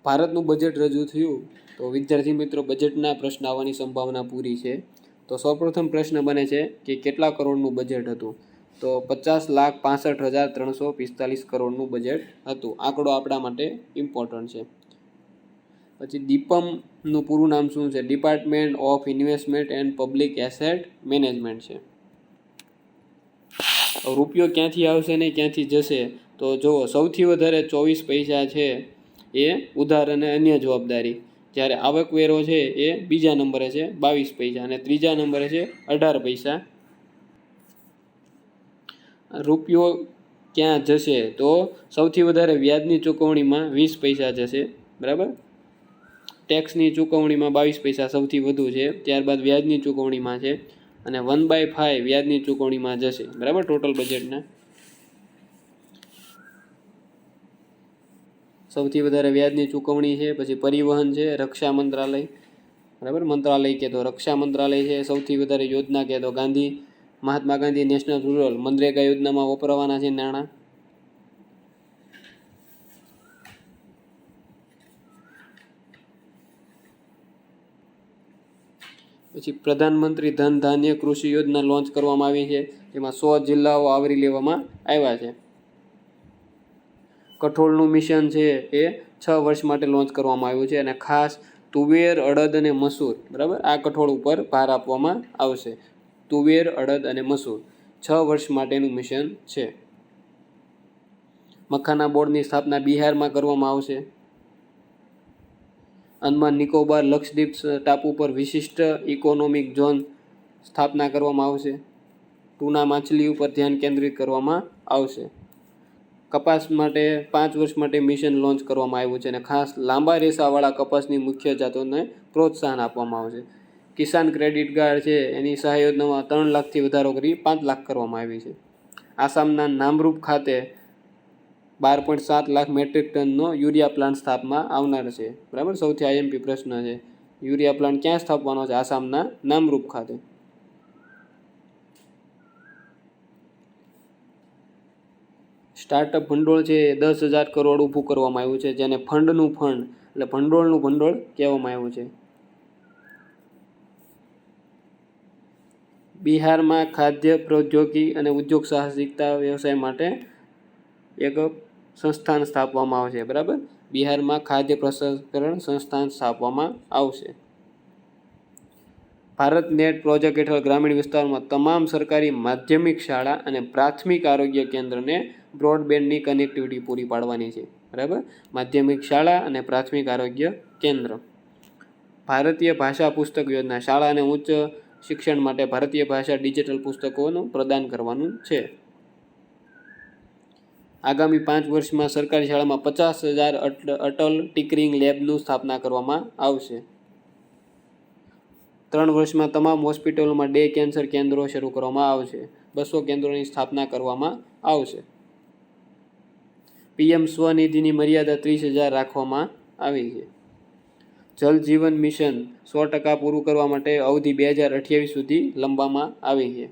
ભારતનું બજેટ રજૂ થયું તો વિદ્યાર્થી મિત્રો બજેટના પ્રશ્ન આવવાની સંભાવના પૂરી છે। તો સૌપ્રથમ પ્રશ્ન બને છે કે કેટલા કરોડનું બજેટ હતું? તો 50,65,345 કરોડનું બજેટ હતું। આંકડો આપણા માટે ઇમ્પોર્ટન્ટ છે। પછી દીપમનું પૂરું નામ શું છે? Department of investment and public asset management છે। રૂપિયો ક્યાંથી આવશે ને ક્યાંથી જશે? તો જો સૌથી વધારે 24 પૈસા છે એ ઉધાર અને અન્ય જવાબદારી, જ્યારે આવકવેરો છે એ બીજા નંબરે છે 22 પૈસા અને ત્રીજા નંબરે છે 18 પૈસા। રૂપિયો ક્યાં જશે? તો સૌથી વધારે વ્યાજની ચૂકવણીમાં 20 પૈસા જશે, બરાબર। ટેક્સની ચૂકવણીમાં 22 પૈસા સૌથી વધુ છે, ત્યારબાદ વ્યાજની ચૂકવણીમાં છે અને 1/5 વ્યાજની ચૂકવણીમાં જશે, બરાબર। ટોટલ બજેટના સૌથી વધારે વ્યાજની ચૂકવણી છે, પછી પરિવહન છે, રક્ષા મંત્રાલય, બરાબર। મંત્રાલય કે તો રક્ષા મંત્રાલય છે। સૌથી વધારે યોજના કે તો મહાત્મા ગાંધી નેશનલ રૂરલ મનરેગા યોજનામાં વપરાવાના છે નાણાં। પછી પ્રધાનમંત્રી ધન ધાન્ય કૃષિ યોજના લોન્ચ કરવામાં આવી છે, જેમાં 100 જિલ્લાઓ આવરી લેવામાં આવ્યા છે। કઠોળનું મિશન છે એ 6 વર્ષ માટે લોન્ચ કરવામાં આવ્યું છે અને ખાસ તુવેર, અડદ અને મસૂર, બરાબર, આ કઠોળ ઉપર ભાર આપવામાં આવશે। તુવેર, અડદ અને મસૂર 6 વર્ષ માટેનું મિશન છે। મખાના બોર્ડની સ્થાપના બિહારમાં કરવામાં આવશે। અંદમાન નિકોબાર લક્ષદ્વીપ ટાપુ પર વિશિષ્ટ ઇકોનોમિક ઝોન સ્થાપના કરવામાં આવશે। ટૂના માછલી ઉપર ધ્યાન કેન્દ્રિત કરવામાં આવશે। કપાસ માટે 5 વર્ષ માટે મિશન લોન્ચ કરવામાં આવ્યું છે અને ખાસ લાંબા રેસાવાળા કપાસની મુખ્ય જાતોને પ્રોત્સાહન આપવામાં આવશે। કિસાન ક્રેડિટ કાર્ડ છે એની સહાય યોજનામાં 3 લાખથી વધારો કરી 5 લાખ કરવામાં આવી છે। આસામના નામરૂપ ખાતે 12.7 લાખ મેટ્રિક ટનનો યુરિયા પ્લાન્ટ સ્થાપવામાં આવનાર છે, બરાબર। સૌથી આઈએમપી પ્રશ્ન છે, યુરિયા પ્લાન્ટ ક્યાં સ્થાપવાનો છે? આસામના નામરૂપ ખાતે। સ્ટાર્ટઅપ ભંડોળ છે 10,000 કરોડ ઊભું કરવામાં આવ્યું છે, જેને ફંડનું ફંડ એટલે ભંડોળનું ભંડોળ કહેવામાં આવ્યું છે। બિહારમાં ખાદ્ય પ્રૌદ્યોગિકી અને ઉદ્યોગ સાહસિકતા વ્યવસાય માટે એક સંસ્થાન સ્થાપવામાં આવશે, બરાબર। બિહારમાં ખાદ્ય પ્રસંસ્કરણ સંસ્થાન સ્થાપવામાં આવશે। ભારત નેટ પ્રોજેક્ટ હેઠળ ગ્રામીણ વિસ્તારોમાં તમામ સરકારી માધ્યમિક શાળા અને પ્રાથમિક આરોગ્ય કેન્દ્રને બ્રોડબેન્ડની કનેક્ટિવિટી પૂરી પાડવાની છે, બરાબર। માધ્યમિક શાળા અને પ્રાથમિક આરોગ્ય કેન્દ્ર। ભારતીય ભાષા પુસ્તક યોજના શાળા અને ઉચ્ચ શિક્ષણ માટે ભારતીય ભાષા ડિજિટલ પુસ્તકોનું પ્રદાન કરવાનું છે। આગામી 5 વર્ષમાં સરકારી શાળામાં 50,000 અટલ ટિકરિંગ લેબનું સ્થાપના કરવામાં આવશે। 3 વર્ષમાં તમામ હોસ્પિટલોમાં ડે કેન્સર કેન્દ્રો શરૂ કરવામાં આવશે। 200 કેન્દ્રોની સ્થાપના કરવામાં આવશે। પીએમ સ્વનિધિની મર્યાદા 30,000 રાખવામાં આવી છે। જલ જીવન મિશન 100% પૂરું કરવા માટે અવધિ 2028 સુધી લંબાવવામાં આવી છે।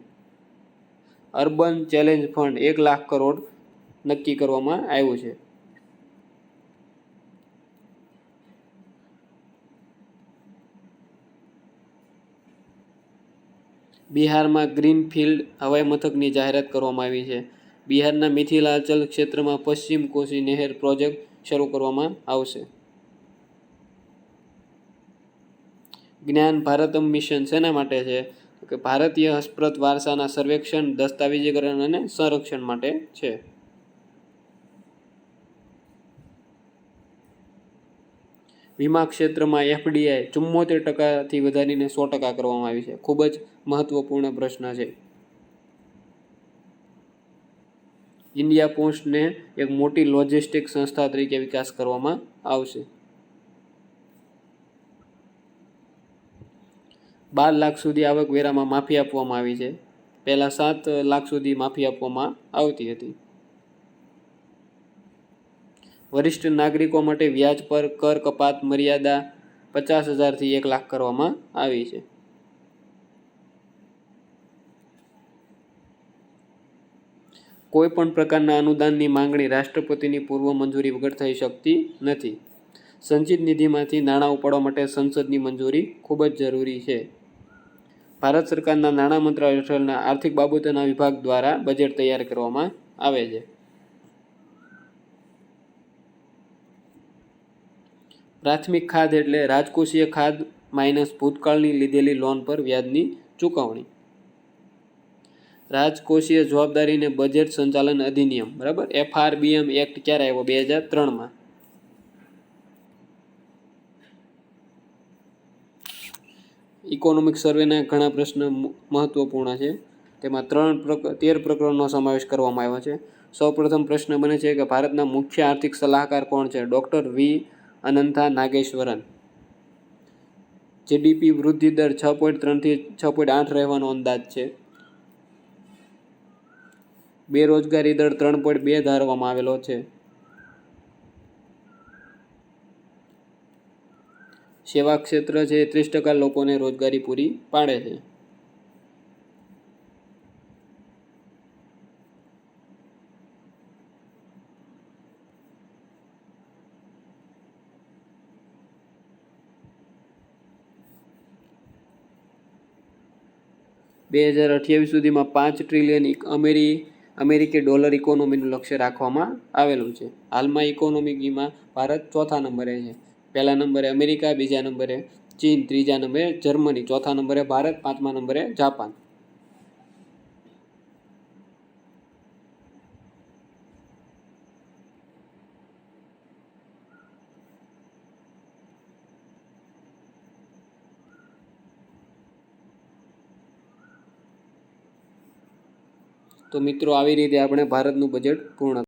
Urban challenge fund 1 lakh crore નક્કી કરવામાં આવ્યું છે। બિહારમાં ગ્રીનફિલ્ડ હવાઈ મથકની જાહેરાત કરવામાં આવી છે। બિહારના મિથિલાચલ ક્ષેત્રમાં પશ્ચિમ કોસી નહેર પ્રોજેક્ટ શરૂ કરવામાં આવશે। જ્ઞાન ભારતમ મિશન શેના માટે છે? કે ભારતીય હસ્તપ્રત વારસાના સર્વેક્ષણ, દસ્તાવેજીકરણ અને સંરક્ષણ માટે છે। વીમા ક્ષેત્રમાં એફડીઆઈ 74%થી વધારીને 100% કરવામાં આવી છે। ખૂબ જ મહત્વપૂર્ણ પ્રશ્ન છે। ઇન્ડિયા પોસ્ટને એક મોટી લોજિસ્ટિક સંસ્થા તરીકે વિકાસ કરવામાં આવશે। 12 લાખ સુધી આવકવેરામાં માફી આપવામાં આવી છે, પહેલા 7 લાખ સુધી માફી આપવામાં આવતી હતી। વરિષ્ઠ નાગરિકો માટે વ્યાજ પર કર કપાત મર્યાદા 50,000થી 1 લાખ કરવામાં આવી છે। કોઈ પણ પ્રકારના અનુદાનની માંગણી રાષ્ટ્રપતિની પૂર્વ મંજૂરી વગર થઈ શકતી નથી। સંચિત નિધિમાંથી નાણાં ઉપાડવા માટે સંસદની મંજૂરી ખૂબ જ જરૂરી છે. ભારત સરકારના નાણાં મંત્રાલય હેઠળના આર્થિક બાબતોના વિભાગ દ્વારા બજેટ તૈયાર કરવામાં આવે છે. પ્રાથમિક ખાધ એટલે રાજકોષીય ખાધ માઇનસ ભૂતકાળની લીધેલી લોન પર વ્યાજની ચૂકવણી. રાજકોષીય જવાબદારી અને બજેટ સંચાલન અધિનિયમ, બરાબર, FRBM એક્ટ ક્યારે આવ્યો? 2003માં. ઇકોનોમિક સર્વેના ઘણા પ્રશ્ન મહત્વપૂર્ણ છે. તેમાં 13 પ્રકરણનો સમાવેશ કરવામાં આવ્યો છે. સૌપ્રથમ પ્રશ્ન બને છે કે ભારતના મુખ્ય આર્થિક સલાહકાર કોણ છે? Doctor V અનંથા નાગેશ્વરન. જીડીપી વૃદ્ધિ દર 6.3 થી 6.8 રહેવાનો અંદાજ છે. બેરોજગારી દર 3.2 ધારવામાં આવેલો છે. સેવા ક્ષેત્ર છે 30% લોકોને રોજગારી પૂરી પાડે છે. $2028 સુધીમાં 5 ટ્રિલિયન અમેરિકી ડોલર ઇકોનોમીનું લક્ષ્ય રાખવામાં આવેલું છે. હાલમાં ઇકોનોમીમાં ભારત ચોથા નંબરે છે. પહેલા નંબરે અમેરિકા, બીજા નંબરે ચીન, ત્રીજા નંબરે જર્મની, ચોથા નંબરે ભારત, પાંચમા નંબરે જાપાન. તો મિત્રો, આવી રીતે આપણે ભારતનું બજેટ પૂર્ણ